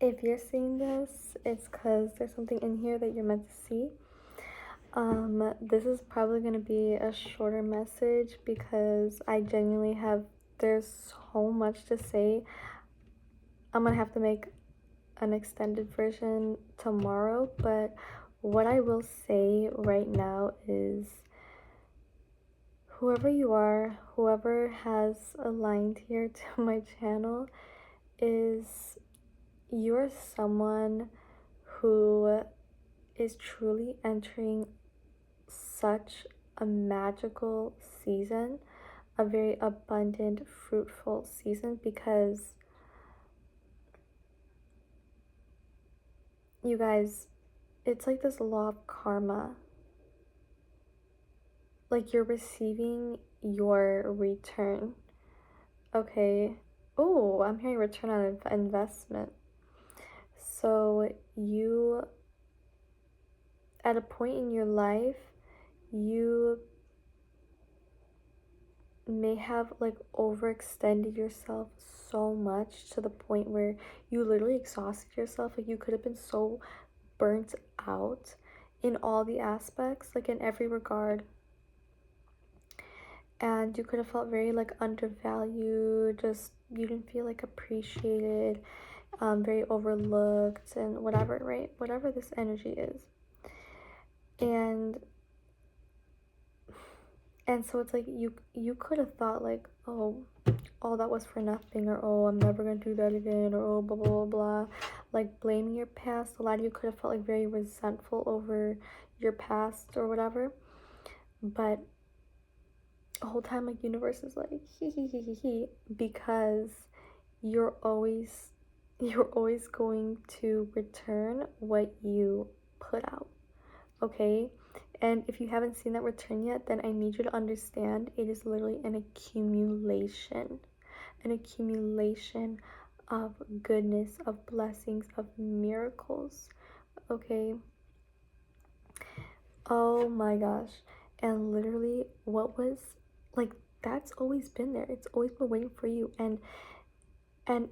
If you're seeing this, it's because there's something in here that you're meant to see. This is probably going to be a shorter message because I genuinely there's so much to say. I'm going to have to make an extended version tomorrow, but what I will say right now is whoever you are, whoever has aligned here to my channel, is you're someone who is truly entering such a magical season, a very abundant, fruitful season, because you guys, it's like this law of karma. Like you're receiving your return. Okay. Oh, I'm hearing return on investment. So you, at a point in your life, you may have like overextended yourself so much to the point where you literally exhausted yourself. Like you could have been so burnt out in all the aspects, like in every regard, and you could have felt very like undervalued, just you didn't feel like appreciated, very overlooked and whatever, right? Whatever this energy is. And so it's like you could have thought like, oh, all that was for nothing, or oh, I'm never gonna do that again, or oh, blah blah blah blah. Like blaming your past. A lot of you could have felt like very resentful over your past or whatever. But the whole time, like, universe is like he, because you're always going to return what you put out. Okay? And if you haven't seen that return yet, then I need you to understand it is literally an accumulation of goodness, of blessings, of miracles. Okay? Oh my gosh. And literally, what was like, that's always been there. It's always been waiting for you. And I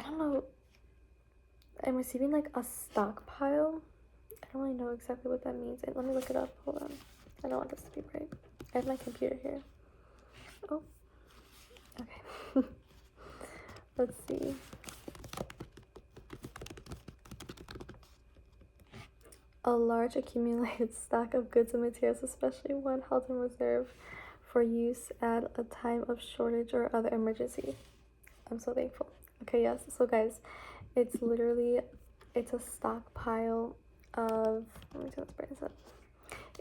don't know, I'm receiving like a stockpile. I don't really know exactly what that means. Let me look it up. Hold on. I don't want this to be right. I have my computer here. Oh, okay. Let's see. A large accumulated stock of goods and materials, especially one held in reserve for use at a time of shortage or other emergency. I'm so thankful. Okay, yes. So guys, it's a stockpile of, let me turn this brightness up.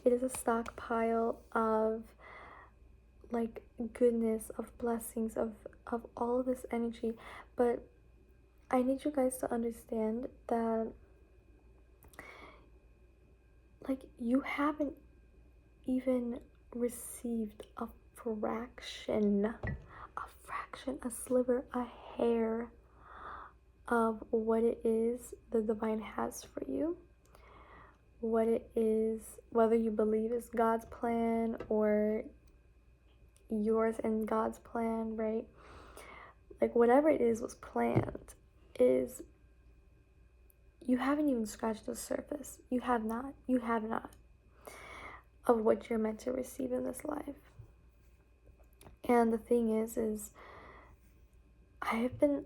It is a stockpile of like goodness, of blessings, of all of this energy. But I need you guys to understand that like you haven't even received a fraction, a sliver, a hair of what it is the divine has for you. What it is, whether you believe is God's plan or yours and God's plan, right? Like whatever it is was planned, is you haven't even scratched the surface. You have not of what you're meant to receive in this life. And the thing is I have been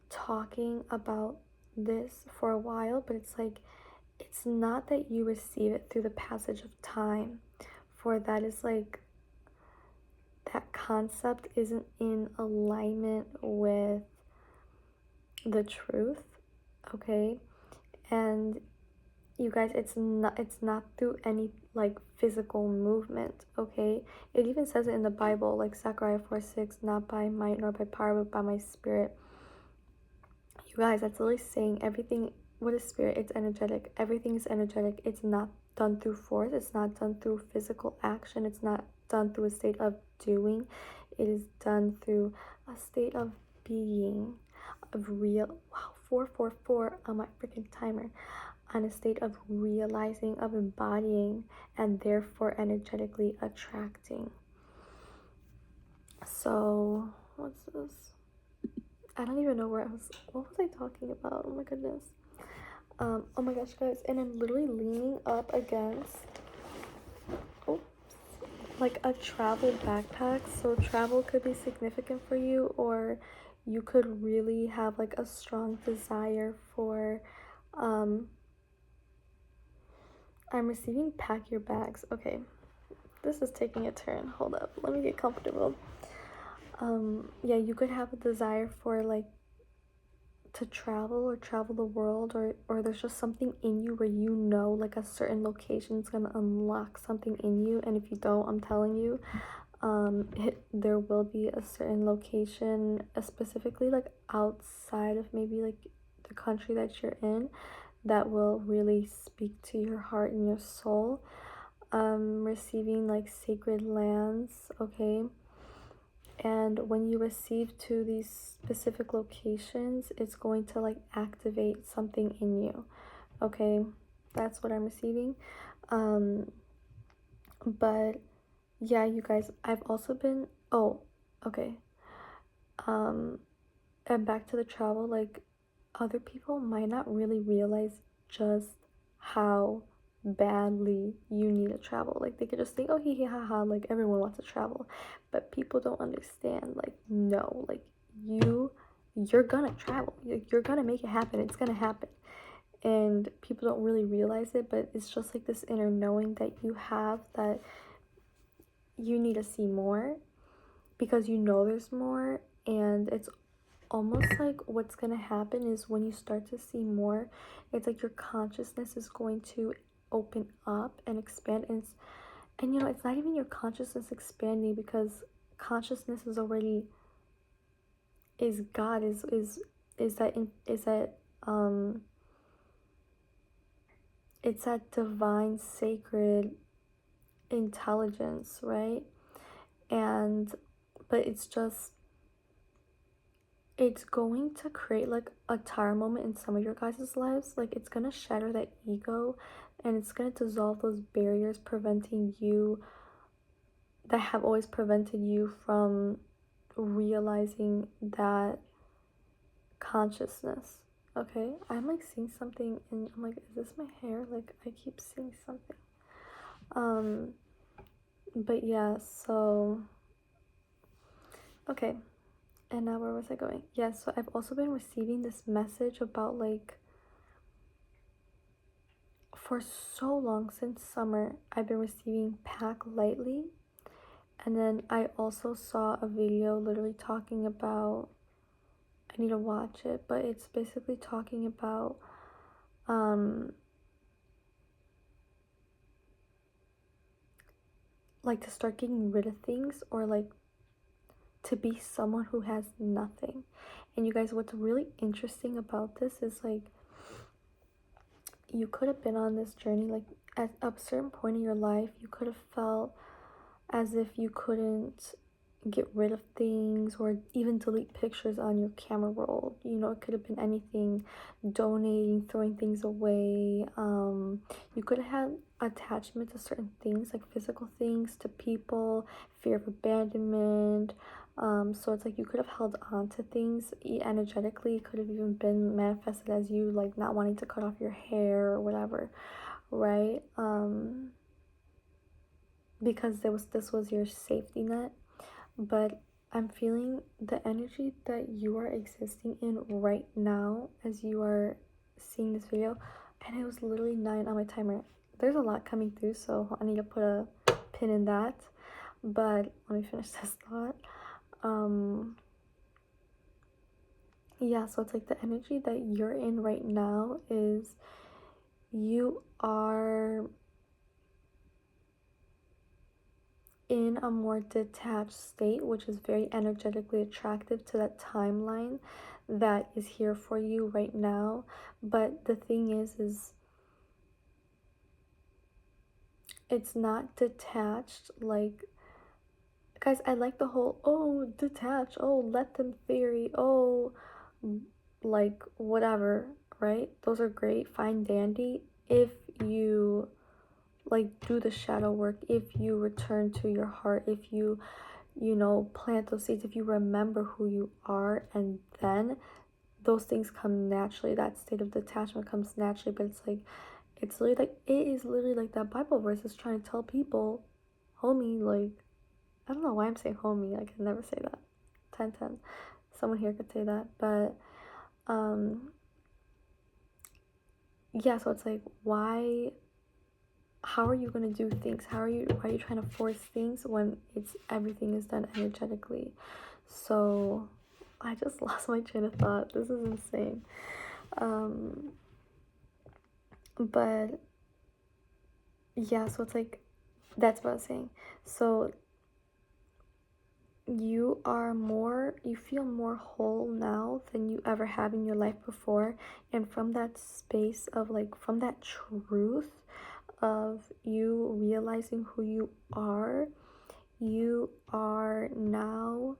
talking about this for a while, but it's like, it's not that you receive it through the passage of time, for that is like, that concept isn't in alignment with the truth, okay? And you guys, it's not through any like physical movement, okay? It even says it in the Bible, like Zechariah 4:6, not by might nor by power, but by my spirit. You guys, that's literally saying everything. What is spirit? It's energetic. Everything is energetic. It's not done through force. It's not done through physical action. It's not done through a state of doing. It is done through a state of being, of real. Wow, 444 on my freaking timer. On a state of realizing, of embodying, and therefore energetically attracting. So what's this? I don't even know what was I talking about? Oh my goodness. Oh my gosh, guys, and I'm literally leaning up against, oh, like a travel backpack. So travel could be significant for you, or you could really have like a strong desire for, um, I'm receiving pack your bags. Okay, this is taking a turn. Hold up, let me get comfortable. Yeah, you could have a desire for like to travel or travel the world, or there's just something in you where you know like a certain location is gonna unlock something in you, and if you don't, I'm telling you, there will be a certain location, specifically like outside of maybe like the country that you're in, that will really speak to your heart and your soul. Receiving like sacred lands, okay? And when you receive to these specific locations, it's going to like activate something in you, okay? That's what I'm receiving. But yeah, you guys, I've also been, oh, okay. And back to the travel, like other people might not really realize just how badly you need to travel. Like they could just think, oh, hee hee ha ha, like everyone wants to travel. But people don't understand, like, no, like you're gonna travel. You're gonna make it happen. It's gonna happen. And people don't really realize it, but it's just like this inner knowing that you have, that you need to see more because you know there's more. And it's almost like what's gonna happen is when you start to see more, it's like your consciousness is going to open up and expand. And you know, it's not even your consciousness expanding, because consciousness is already, is God, is that it's that divine sacred intelligence, right? And but it's going to create like a tire moment in some of your guys' lives. Like it's gonna shatter that ego, and it's gonna dissolve those barriers preventing you, that have always prevented you from realizing that consciousness. Okay, I'm like seeing something, and I'm like, is this my hair? Like I keep seeing something. um but yeah, so okay. And now where was I going? Yeah, so I've also been receiving this message about like, for so long, since summer, I've been receiving pack lightly. And then I also saw a video literally talking about, I need to watch it, but it's basically talking about like to start getting rid of things, or like to be someone who has nothing. And you guys, what's really interesting about this is like, you could have been on this journey, like at a certain point in your life, you could have felt as if you couldn't get rid of things, or even delete pictures on your camera roll. You know, it could have been anything, donating, throwing things away. You could have had attachment to certain things, like physical things, to people, fear of abandonment. So it's like you could have held on to things energetically. It could have even been manifested as you like not wanting to cut off your hair or whatever, right? Because this was your safety net. But I'm feeling the energy that you are existing in right now as you are seeing this video, and it was literally 9 on my timer. There's a lot coming through, so I need to put a pin in that. But let me finish this thought. Yeah, so it's like the energy that you're in right now is, you are in a more detached state, which is very energetically attractive to that timeline that is here for you right now. But the thing is it's not detached. Like, guys, I like the whole, oh, detach, oh, let them theory, oh, like whatever, right? Those are great, fine, dandy, if you like do the shadow work, if you return to your heart, if you plant those seeds, if you remember who you are, and then those things come naturally, that state of detachment comes naturally. But it is literally like that Bible verse is trying to tell people, homie, like, I don't know why I'm saying homie, I can never say that. 10 someone here could say that. But yeah, so it's like, how are you going to do things? Why are you trying to force things when everything is done energetically? So I just lost my train of thought. This is insane. But yeah, so it's like, that's what I was saying. So you feel more whole now than you ever have in your life before. And from that space of like, from that truth of you realizing who you are now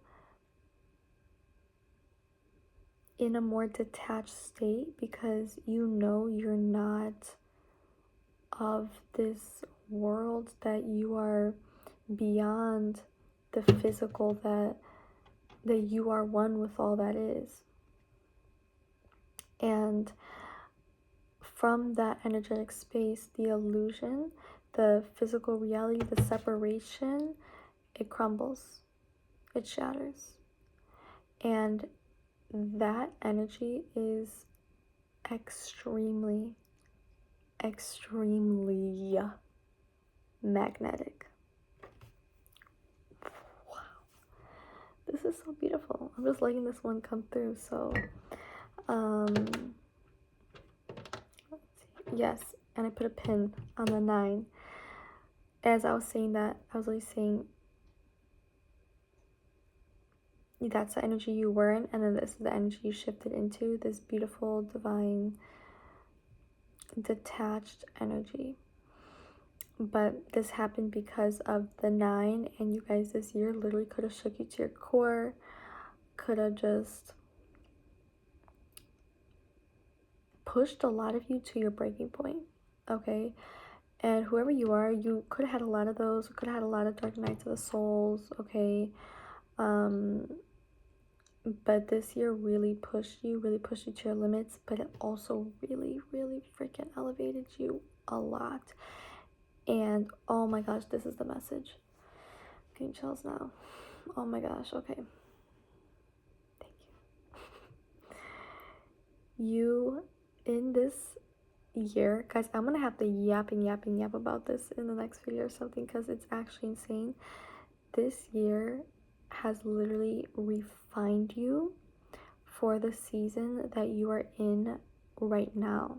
in a more detached state, because you're not of this world, that you are beyond the physical, that you are one with all that is. And from that energetic space, the illusion, the physical reality, the separation, it crumbles, it shatters. And that energy is extremely, extremely magnetic. Wow. This is so beautiful. I'm just letting this one come through. So, yes, and I put a pin on the 9. As I was saying that, I was really saying that's the energy you were in, and then this is the energy you shifted into, this beautiful, divine, detached energy. But this happened because of the 9, and you guys this year literally could have shook you to your core, could have just pushed a lot of you to your breaking point, okay? And whoever you are, you could have had a lot of those, could have had a lot of dark nights of the souls, okay? But this year really pushed you to your limits, but it also really, really freaking elevated you a lot. And oh my gosh, this is the message. I'm getting chills now. Oh my gosh, okay. Thank you. You, in this year, guys, I'm gonna have to yap about this in the next video or something, because it's actually insane. This year has literally refined you for the season that you are in right now,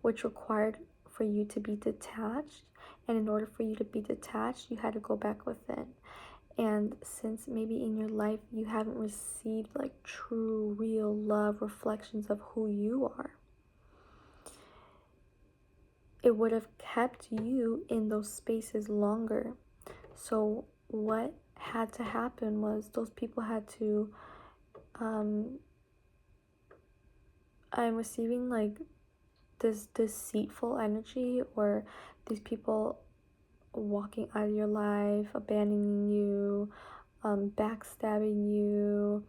which required for you to be detached. And in order for you to be detached, you had to go back within. And since maybe in your life you haven't received like true, real love, reflections of who you are, it would have kept you in those spaces longer. So what had to happen was those people had to I'm receiving like this deceitful energy, or these people walking out of your life, abandoning you, backstabbing you,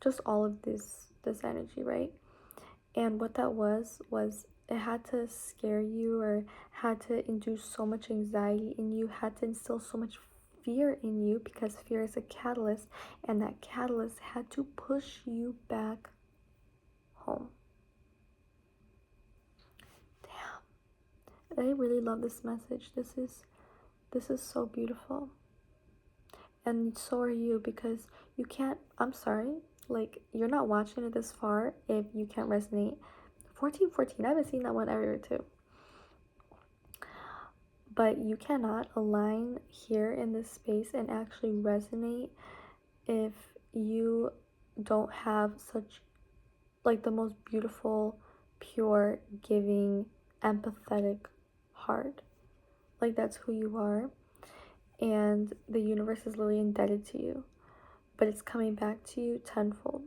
just all of this energy, right? And what that was it had to scare you, or had to induce so much anxiety in you, had to instill so much fear in you, because fear is a catalyst, and that catalyst had to push you back home. Damn. I really love this message. This is so beautiful. And so are you, because you can't, I'm sorry, like, you're not watching it this far if you can't resonate. 1414, I've been seeing that one everywhere too. But you cannot align here in this space and actually resonate if you don't have such like the most beautiful, pure, giving, empathetic heart. Like, that's who you are, and the universe is literally indebted to you, but it's coming back to you tenfold.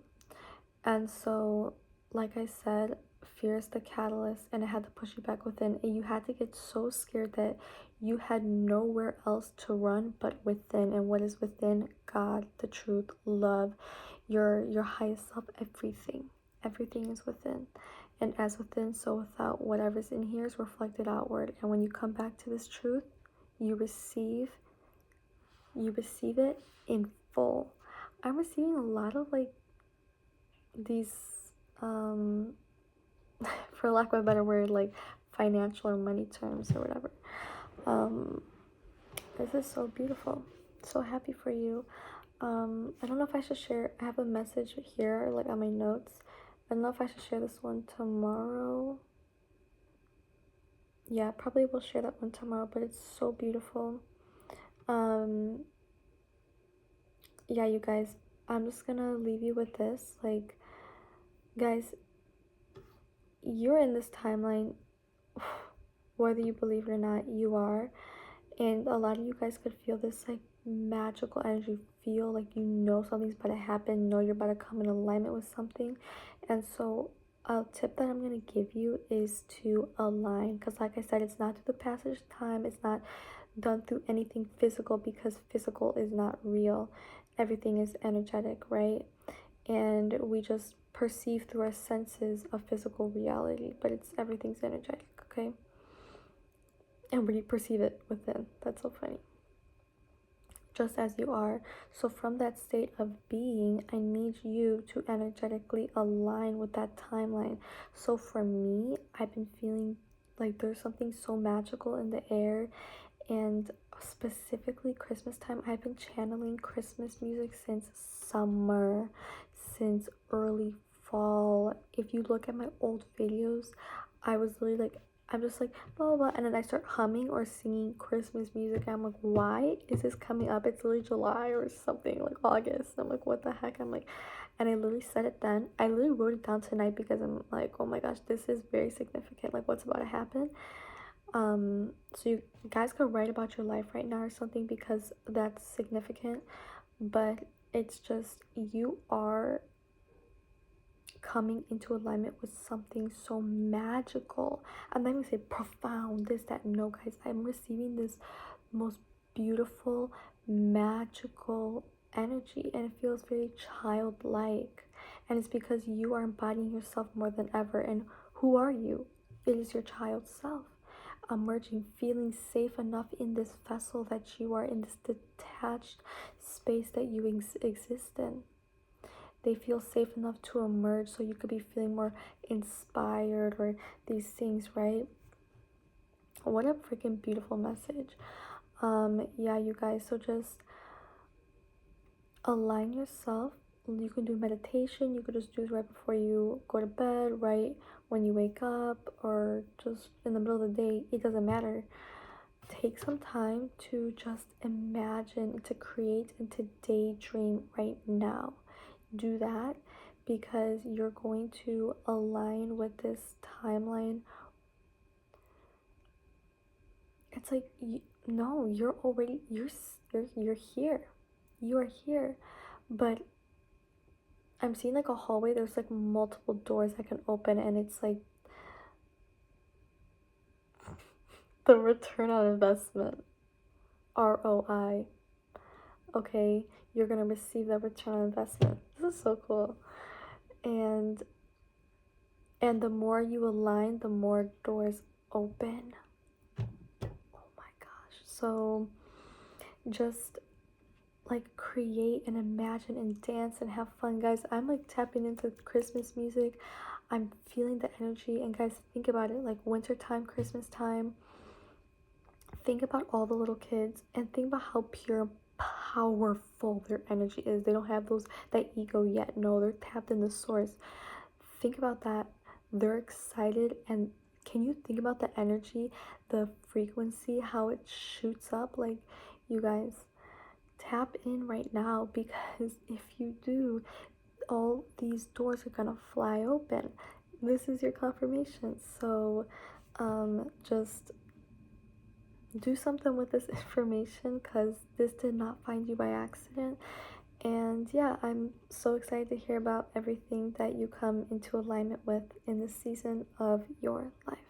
And so like I said, fear is the catalyst, and it had to push you back within. And you had to get so scared that you had nowhere else to run but within. And what is within? God, the truth, love, your highest self, everything. Everything is within. And as within, so without. Whatever's in here is reflected outward. And when you come back to this truth, you receive it in full. I'm receiving a lot of like these for lack of a better word, like financial or money terms or whatever. Um, this is so beautiful. So happy for you. I don't know if I should share. I have a message here, like on my notes. I don't know if I should share this one tomorrow. Yeah, probably will share that one tomorrow, but it's so beautiful. Yeah, you guys, I'm just gonna leave you with this. Like, guys, you're in this timeline, whether you believe it or not, you are. And a lot of you guys could feel this like magical energy, feel like you know something's about to happen, know you're about to come in alignment with something. And so a tip that I'm going to give you is to align, because like I said, it's not through the passage of time, it's not done through anything physical, because physical is not real. Everything is energetic, right? And we just perceive through our senses of physical reality, but it's everything's energetic, okay? And we perceive it within. That's so funny. Just as you are. So from that state of being, I need you to energetically align with that timeline. So for me, I've been feeling like there's something so magical in the air, and specifically Christmas time. I've been channeling Christmas music since summer, since early fall. If you look at my old videos, I was literally like, I'm just like blah blah blah, and then I start humming or singing Christmas music. I'm like, why is this coming up? It's literally July or something, like August. I'm like, what the heck? I'm like, and I literally said it then. I literally wrote it down tonight because I'm like, oh my gosh, this is very significant. Like, what's about to happen? So you guys could write about your life right now or something, because that's significant. But it's just, you are coming into alignment with something so magical. I'm not even say profound, this, that. No, guys, I'm receiving this most beautiful, magical energy, and it feels very childlike. And it's because you are embodying yourself more than ever. And who are you? It is your child self emerging, feeling safe enough in this vessel that you are, in this detached space that you exist in. They feel safe enough to emerge, so you could be feeling more inspired or these things, right? What a freaking beautiful message. Yeah, you guys, so just align yourself. You can do meditation, you could just do it right before you go to bed, right when you wake up, or just in the middle of the day. It doesn't matter. Take some time to just imagine, to create, and to daydream right now. Do that, because you're going to align with this timeline. It's like, no, you're already, you're here. You are here. But I'm seeing like a hallway. There's like multiple doors that can open, and it's like the return on investment, ROI. Okay, you're gonna receive that return on investment. This is so cool. And the more you align, the more doors open. Oh my gosh. So just like create and imagine and dance and have fun, guys. I'm like tapping into Christmas music. I'm feeling the energy. And guys, think about it, like wintertime, Christmas time. Think about all the little kids and think about how pure, powerful their energy is. They don't have that ego yet. No, they're tapped in the source. Think about that. They're excited, and can you think about the energy, the frequency, how it shoots up? Like, you guys, tap in right now, because if you do, all these doors are gonna fly open. This is your confirmation. So just do something with this information, because this did not find you by accident. And yeah, I'm so excited to hear about everything that you come into alignment with in this season of your life.